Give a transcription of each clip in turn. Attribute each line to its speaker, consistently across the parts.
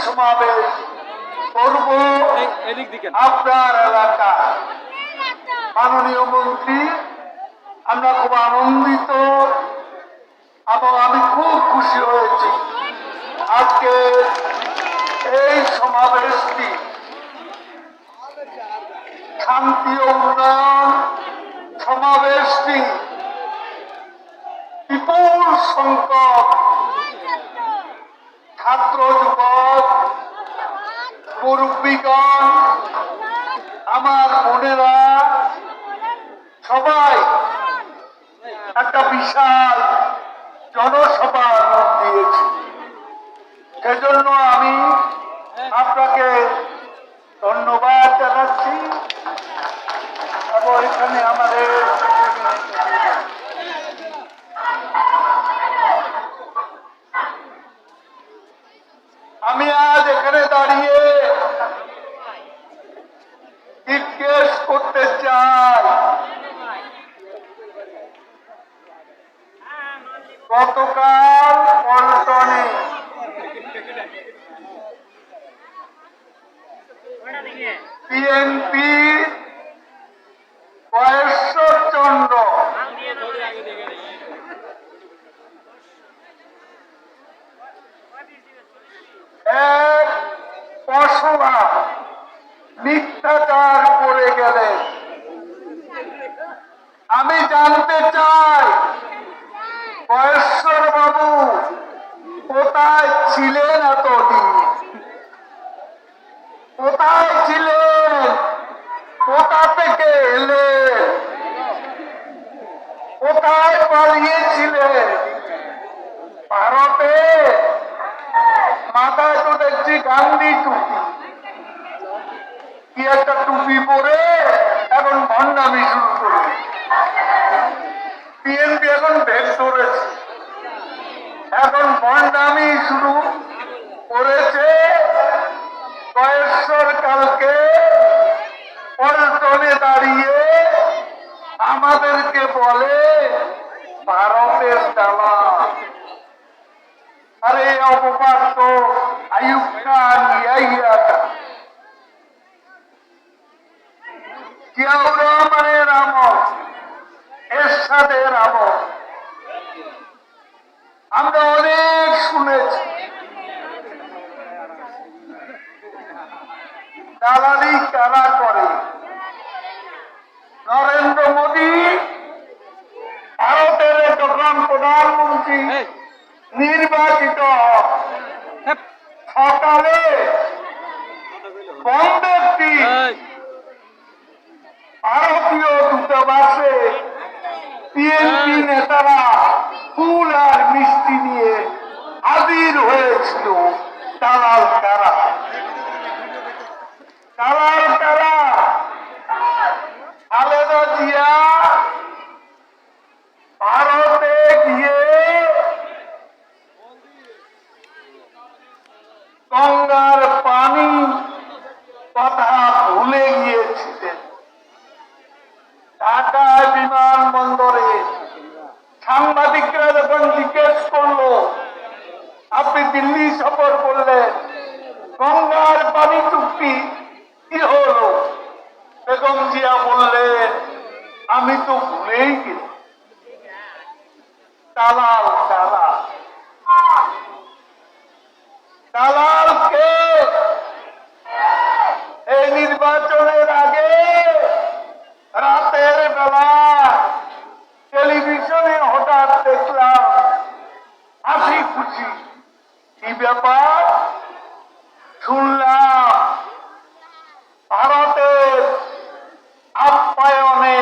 Speaker 1: সমাবেশ করব আপনার এলাকা। মাননীয় মন্ত্রী, আমরা খুব আনন্দিত এবং আমি খুব খুশি হয়েছি আজকে এই সমাবেশটি শান্তি ও উন্নয়ন সমাবেশটি বিপুল সংখ্যক ছাত্র যুবক মুরব্বীগণ আমার বোনেরা সবাই একটা বিশাল জনসভা দিয়েছি। সেজন্য আমি আপনাকে ধন্যবাদ জানাচ্ছি এবং এখানে আমাদের আমি আজ এখানে দাঁড়িয়ে জিজ্ঞেস করতে চাই, গতকাল পল্টনে বিএনপি বয়সচন্দ্র এক পশলা মিথ্যাচার করে গেলেন। আমি জানতে চাই বয়স্কর বাবু কোথায় ছিলেন এতদিন? কোথায় ছিলেন? কোথা থেকে এলেন? কোথায় পালিয়েছিলেন? ভারতে মাথায় তো দেখছি গান্ধী টুপি, কি একটা টুপি পরে এখন ভণ্ডামি শুরু করে। বিএনপি এখন ভেদ ধরেছে, এখন ভণ্ডামি শুরু করেছে। কয়েশ্বর কালকে পল্টনে দাঁড়িয়ে আমাদেরকে বলে ভারতের দালাল। আরে অপবাদ তো আইয়ুব খান, ইয়াহিয়া খান, জিয়াউর রহমানের আমল, এরশাদের আমল আমরা অনেক শুনেছি। দালালি কারা করে? নরেন্দ্র মোদী ভারতের যখন প্রধানমন্ত্রী নির্বাচিত সকালে বন্ধের দিন ভারতীয় দূতাবাসে বিএনপি নেতারা ফুল আর মিষ্টি নিয়ে হাজির হয়েছিল। দালাল কারা? দালাল কারা? খালেদা জিয়া ভারতে গিয়ে গঙ্গার পানি কথা ভুলে গিয়েছিলেন। ঢাকা বিমানবন্দরে সাংবাদিকরা যখন জিজ্ঞেস করলো আপনি দিল্লি সফর করলেন, গঙ্গার পানি চুক্তি কি হলো, বেগম জিয়া বললেন আমি তো ভুলেই গেছি। দালাল কারা? দালালকে এই নির্বাচনের আগে রাতের বেলা টেলিভিশনে হঠাৎ দেখলাম হাসি খুশি। কি ব্যাপার? শুনলাম ভারতের আপ্যায়নে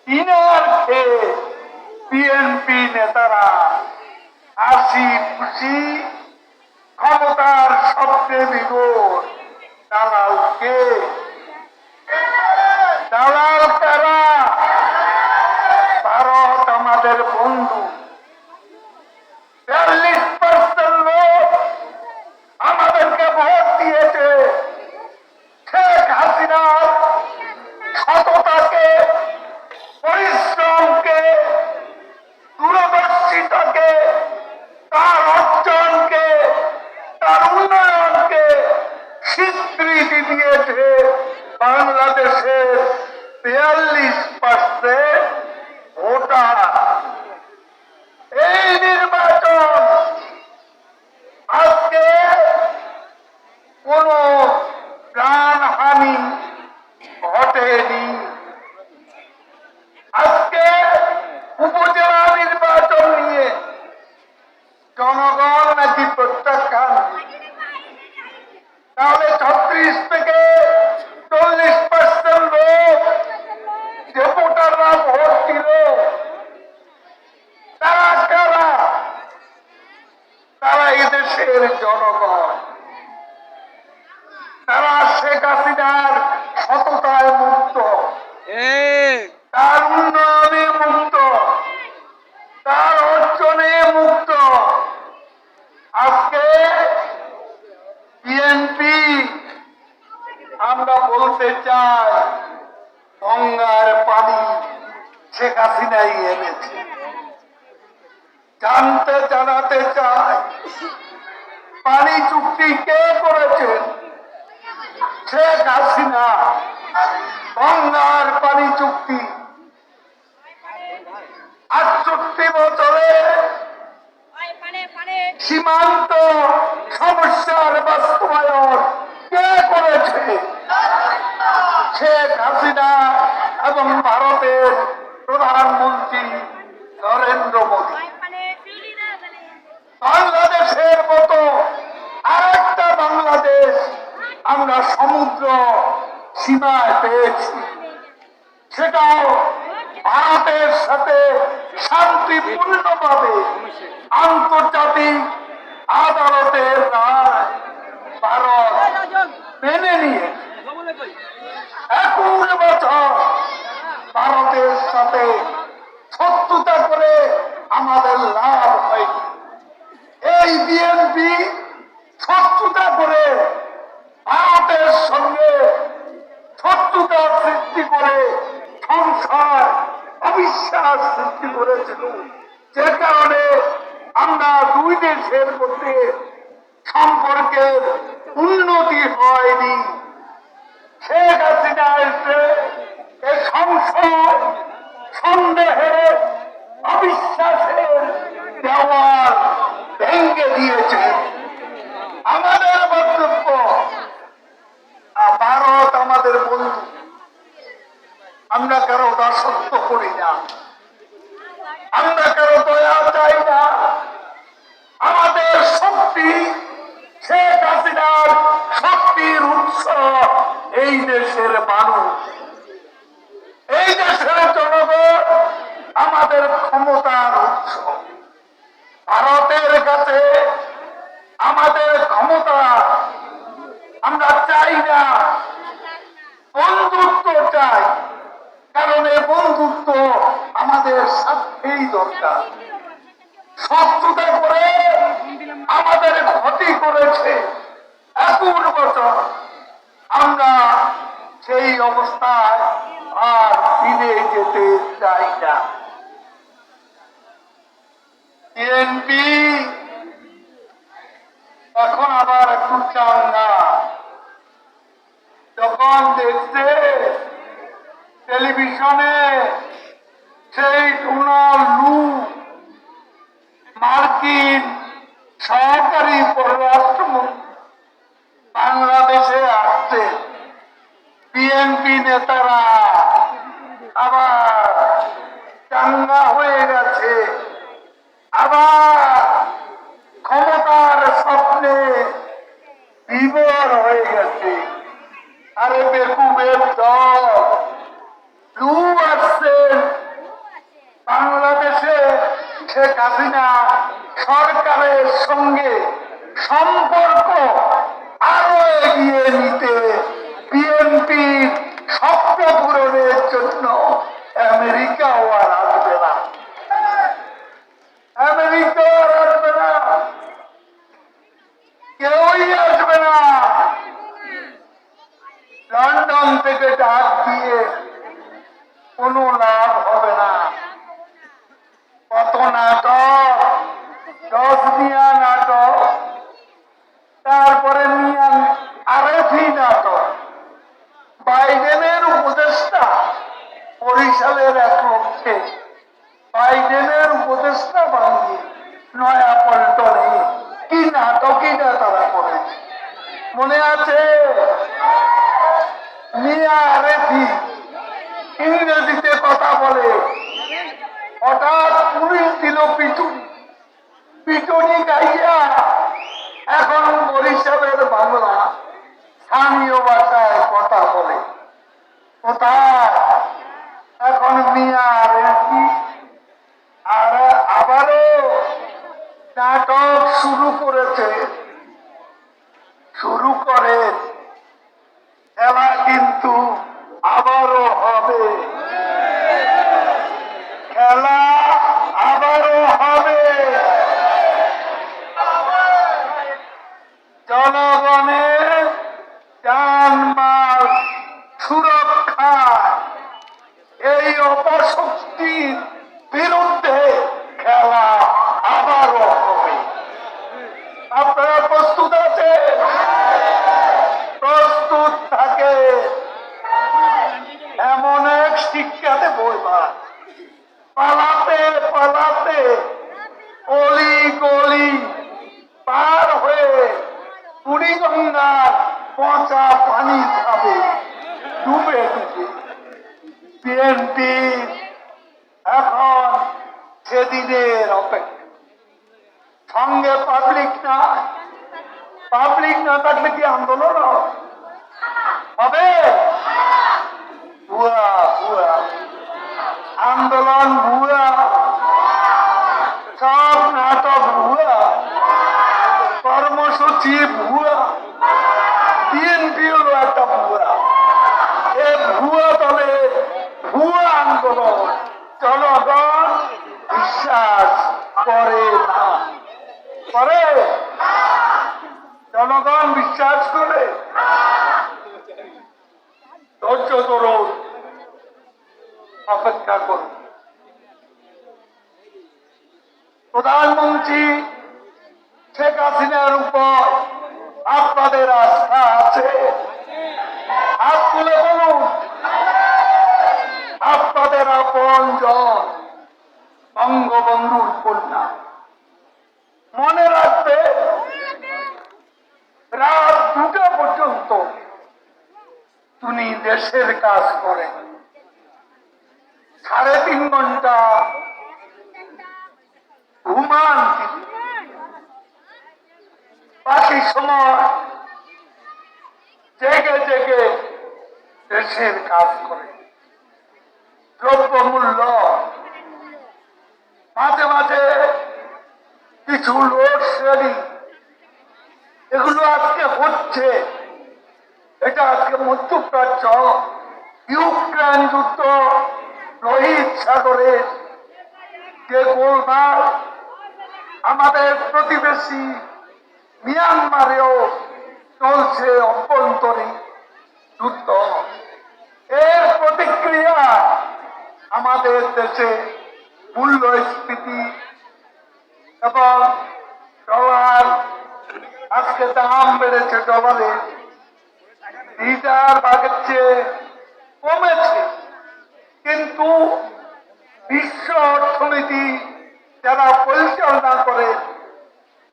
Speaker 1: ডিনার খেয়ে বিএনপি নেতারা হাসি খুশি ক্ষমতার স্বপ্নে বিভোর। দালালকে? দালাল কারা? ভারত আমাদের বন্ধু। ৪০% লোক আমাদেরকে ভোট দিয়েছে। শেখ হাসিনার সততাকে, পরিশ্রমকে, দূরদর্শিতাকে, তার অর্জনকে, তার উন্নয়ন ভোটাররা ভোট দিল তারা কারা? তারা এদেশের জনগণ। তারা শেখ হাসিনার সততায় মুক্ত, তার উন্নয়নে মুক্ত, তার অর্জনে মুক্ত। আজকে বিএনপি আমরা বলতে চাই গঙ্গার পানি শেখ হাসিনাই এনেছে। জানাতে চাই পানি চুক্তি কে করেছেন? শেখ হাসিনা। গঙ্গার পানি চুক্তি 68 বছরে সীমান্ত সমস্যার বাস্তবায়ন কে করেছে? শেখ হাসিনা এবং ভারতের প্রধানমন্ত্রী নরেন্দ্র মোদী। বাংলাদেশের মতো আরেকটা বাংলাদেশ আমরা সমুদ্র সীমায় পেয়েছি, সেটাও ভারতের সাথে শান্তিপূর্ণভাবে আন্তর্জাতিক আদালতের রায় ভারত মেনে নিয়ে 21 বছর ভারতের সাথে শত্রুতা করে আমাদের লাভ হয়নি। এই বিএনপি শত্রুতা করে ভারতের সঙ্গে শত্রুতা সৃষ্টি করে সংসার অবিশ্বাস সৃষ্টি করেছিল, যে কারণে আমরা দুই দেশের মধ্যে সম্পর্কের উন্নতি হয়নি। শেখ হাসিনা এসে এই সংশয়, সন্দেহের, অবিশ্বাসের দেওয়াল ভেঙে দিয়েছে। আমাদের বক্তব্য, ভারত আমাদের বন্ধু, আমরা কারো দাসত্ব করি না, আমরা কারো দয়া চাই না। আমাদের শক্তি শেখ হাসিনার শক্তির উৎস এই দেশের মানুষ, এই দেশের জনগণ আমাদের ক্ষমতার উৎস। ভারতের কাছে আমাদের ক্ষমতা আমরা চাই না, বন্ধুত্ব চাই। কারণ এই বন্ধুত্ব আমাদের সাথেই দরকার। শত্রুতা করে আমাদের ক্ষতি করেছে 21 বছর। আমরা সেই অবস্থায় আর ফিরে যেতে চাই না। বিএনপি এখন আবার একটু চাঙ্গা। যখন দেখছে টেলিভিশনে সেই ডোনাল্ড লু মার্কিন সহকারী পররাষ্ট্রমন্ত্রী বাংলাদেশে আসছে, বিএনপি নেতারা আবার চাঙ্গা হয়ে গেছে, আবার ক্ষমতার স্বপ্নে বিভোর হয়ে গেছে। আরে বেকুবের দল, লু আসছেন বাংলাদেশে শেখ হাসিনা সরকারের সঙ্গে সম্পর্ক আরো এগিয়ে নিতে, বিএনপির স্বপ্ন পূরণের জন্য আমেরিকাও আর আসবে না, আমেরিকাও আর আসবে না, কেউই আসবে না। লন্ডন থেকে ডাক দিয়ে কোনো লাভ হবে না। কত নাটক, 10 মিয়া নাটক, তারপরে মিয়া আরেফি নাটক, বাইডেনের উপদেষ্টা বরিশালের এক লোককে বাইডেনের উপদেষ্টা বানিয়ে নয়া পল্টনে কি নাটকই না তারা করেছে। মনে আছে মিয়া আরেফি ইংরেজিতে কথা বলে, হঠাৎ পুলিশ দিল পিটুনি, পিটুনি গাইয়া এখন বরিশালের বাংলা স্থানীয় ভাষায় কথা বলে। কোথায় এখন আমি আর কি আর আবারও নাটক শুরু করেছে, শুরু করে খেলা কিন্তু আবারও হবে, খেলা আবারও হবে। জনগণের জানমাল সুরক্ষা এই অপশক্তির বিরুদ্ধে খেলা আবারও হবে। আপনারা প্রস্তুত আছে? প্রস্তুত থাকে এমন এক শিক্ষা দেব এবার, পালাতে পালাতে অলি গলি পার হয়ে বুড়িগঙ্গার পচা পানি খাবে ডুবে ডুবে। বিএনপি এখন সেদিনের অপেক্ষা। সঙ্গে পাবলিক না, পাবলিক না থাকলে কি আন্দোলন হবে? ভুয়া ভুয়া আন্দোলন, ভুয়া সব নাটক, ভুয়া কর্মসূচি, ভুয়া বিএনপি হলো একটা ভুয়া। এই ভুয়া দলের ভুয়া আন্দোলন জনগণ বিশ্বাস করে না। করে? জনগণ বিশ্বাস করে? ধৈর্য ধরুন, অপেক্ষা করুন। প্রধানমন্ত্রী শেখ হাসিনার উপর আপনাদের আস্থা আছে? হাত তুলে বলুন। আপনাদের আপন জন বঙ্গবন্ধুর কন্যা। মনে রাখবে, রাত 2টা পর্যন্ত তিনি দেশের কাজ করেন, 3.5 ঘন্টা ঘুমান তিনি, বাকি সময় জেগে জেগে দেশের কাজ করে। দ্রব্যমূল্য মাঝে মাঝে কিছু লোডশেডিং, এগুলো আজকে হচ্ছে। এটা আজকে মধ্যপ্রাচ্য, ইউক্রেন যুদ্ধ, লোহিত সাগরের যে গোলমাল, আমাদের প্রতিবেশী মিয়ানমারেও চলছে অভ্যন্তরীণ যুদ্ধ। এর প্রতিক্রিয়া আমাদের দেশে মূল্যস্ফীতি এবং ডলার, আজকে দাম বেড়েছে ডলারের, লিটার ভাগের চেয়ে কমেছে। কিন্তু বিশ্ব অর্থনীতি যারা পরিচালনা করে,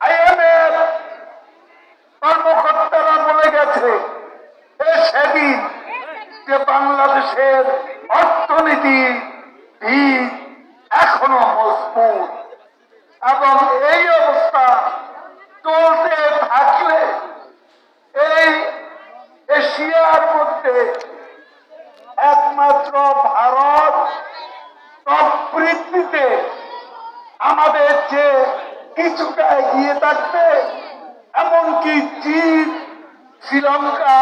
Speaker 1: IMF কর্মকর্তারা বলে গেছে সেদিন যে বাংলাদেশের অর্থনীতি ভিত এখনো মজবুত, এবং এই অবস্থা চলতে থাকলে এই এশিয়ার মধ্যে একমাত্র ভারত প্রবৃদ্ধিতে আমাদের যে কিছুটা এগিয়ে থাকবে, এমনকি চীন, শ্রীলঙ্কা,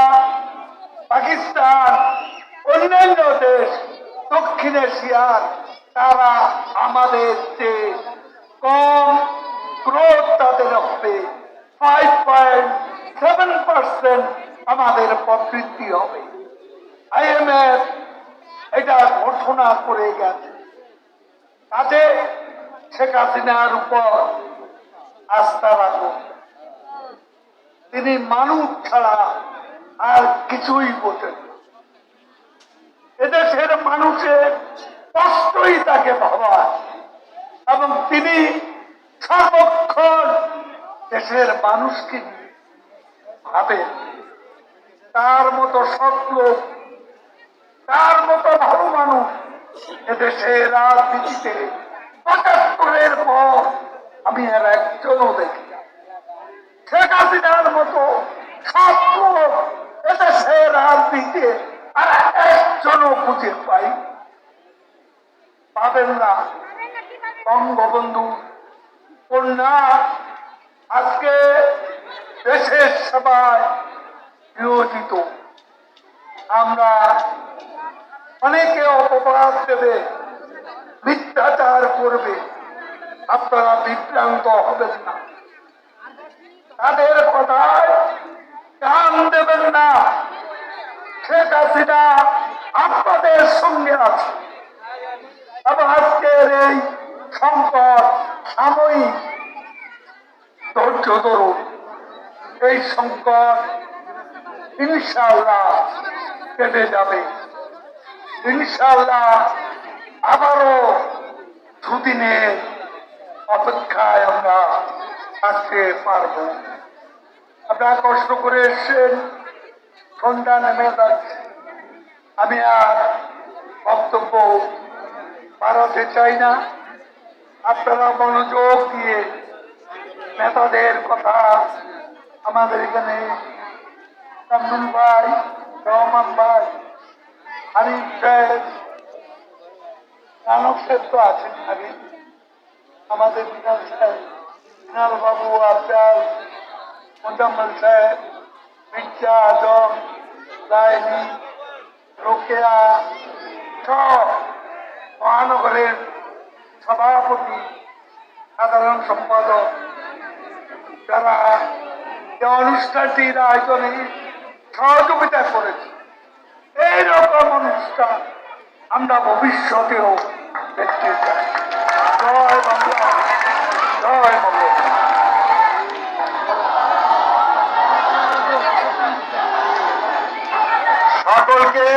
Speaker 1: পাকিস্তান, অন্যান্য দেশ দক্ষিণ এশিয়ার, তারা আমাদের চেয়ে কম গ্রোথ তাদের হবে। 5.7% আমাদের প্রবৃদ্ধি হবে। IMF এটা ঘোষণা করে গেছে। কাজে শেখ হাসিনার উপর আস্থা রাখুন। তিনি মানুষ ছাড়া আর কিছুই বোঝেন না। এদেশের মানুষের কষ্টই তাকে ভাবায়, এবং তিনি সর্বক্ষণ দেশের মানুষকে ভাবেন। তার মতো সৎ লোক, তার মতো ভালো মানুষ এদেশের রাজনীতিতে ৭৫-এর পর আমি আর একজনও দেখি না। শেখ হাসিনার মতো সৎ লোক এদেশের রাজনীতিতে আর একজনও খুঁজে পাই। পাবেন না। বঙ্গবন্ধু কন্যা আজকে দেশের সেবায় নিয়োজিত। আমরা অনেকে অপবাদ দেবে, মিথ্যাচার করবে, আপনারা বিভ্রান্ত হবেন না, তাদের কথায় কান দেবেন না। শেখ হাসিনা আপনাদের সঙ্গে আছে এবং আজকের এই সংকট সাময়িক, ধৈর্য ধরুন। এই সংকট ইনশাআল্লাহ কেটে যাবে। ইনশাআল্লাহ আবারও দুদিনের অপেক্ষায় আমরা থাকতে পারব। আপনারা কষ্ট করে এসছেন, সন্ধ্যা নেমে যাচ্ছে। আমি আর বক্তব্য বাড়াতে চাই না। আপনারা মনোযোগ দিয়ে নেতাদের কথা, আমাদের এখানে কামরুল ভাই, রহমান ভাই, হানিফ সাহেব, নানক সাহেব তো আছেন আগে, আমাদের বিনাল সাহেব, বিনাল বাবু, আফজাল, মোজাম্মেল সাহেব, মির্জা আজম, লাইনি, রোকেয়া, সব মহানগরের সভাপতি, সাধারণ সম্পাদক, যারা এই অনুষ্ঠানটির আয়োজনে সহযোগিতা করেছে। এইরকম অনুষ্ঠান আমরা ভবিষ্যতেও দেখতে চাই। জয় বাংলা, জয় বাংলা। সকলকে